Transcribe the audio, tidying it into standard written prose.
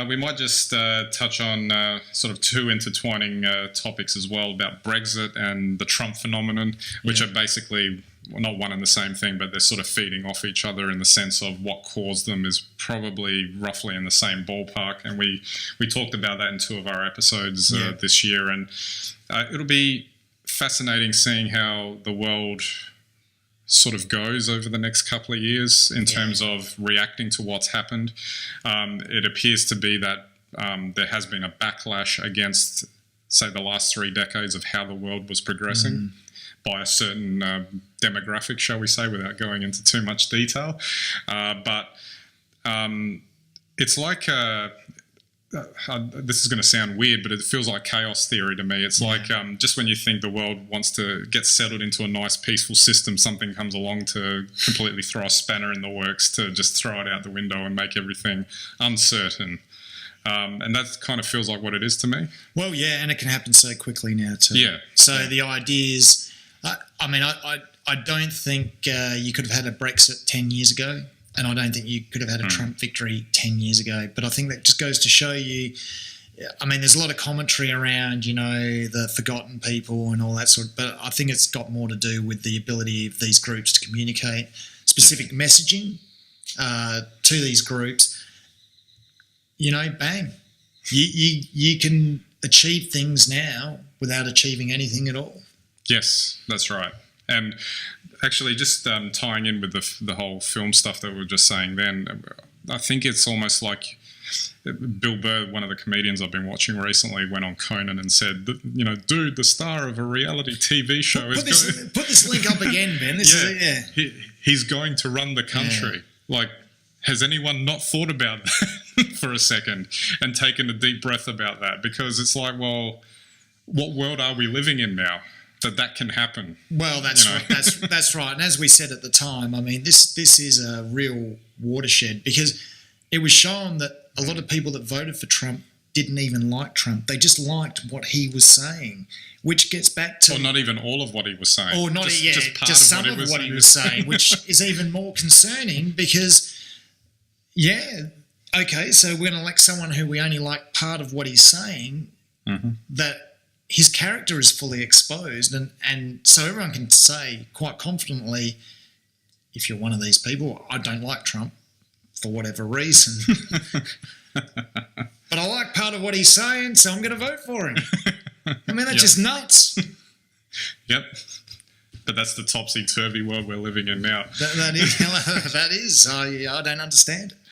We might just touch on sort of two intertwining topics as well about Brexit and the Trump phenomenon, which are basically not one and the same thing, but they're sort of feeding off each other in the sense of what caused them is probably roughly in the same ballpark. And we talked about that in two of our episodes this year. And it'll be fascinating seeing how the world sort of goes over the next couple of years in terms of reacting to what's happened. It appears to be that there has been a backlash against, say, the last 3 decades of how the world was progressing by a certain demographic, shall we say, without going into too much detail. But it's like... this is going to sound weird, but it feels like chaos theory to me. It's like just when you think the world wants to get settled into a nice, peaceful system, something comes along to completely throw a spanner in the works, to just throw it out the window and make everything uncertain. And that kind of feels like what it is to me. Well, yeah, and it can happen so quickly now too. Yeah. So the idea is, I don't think you could have had a Brexit 10 years ago. And I don't think you could have had a Trump victory 10 years ago. But I think that just goes to show you, there's a lot of commentary around, the forgotten people and all that sort of, but I think it's got more to do with the ability of these groups to communicate specific messaging to these groups. Bang. You can achieve things now without achieving anything at all. Yes, that's right. And actually, just tying in with the whole film stuff that we were just saying then, I think it's almost like Bill Burr, one of the comedians I've been watching recently, went on Conan and said, dude, the star of a reality TV show put this link up again, Ben. He's going to run the country. Yeah. Like, has anyone not thought about that for a second and taken a deep breath about that? Because it's like, well, what world are we living in now that can happen? Well, that's right. That's right. And as we said at the time, this is a real watershed, because it was shown that a lot of people that voted for Trump didn't even like Trump. They just liked what he was saying, which gets back to... Or not even all of what he was saying. Or not, just some of what he was saying, which is even more concerning because, okay, so we're going to elect someone who we only like part of what he's saying, that his character is fully exposed, and so everyone can say quite confidently, if you're one of these people, I don't like Trump for whatever reason, but I like part of what he's saying, so I'm going to vote for him. That's just nuts. Yep. But that's the topsy-turvy world we're living in now. That is. I don't understand it.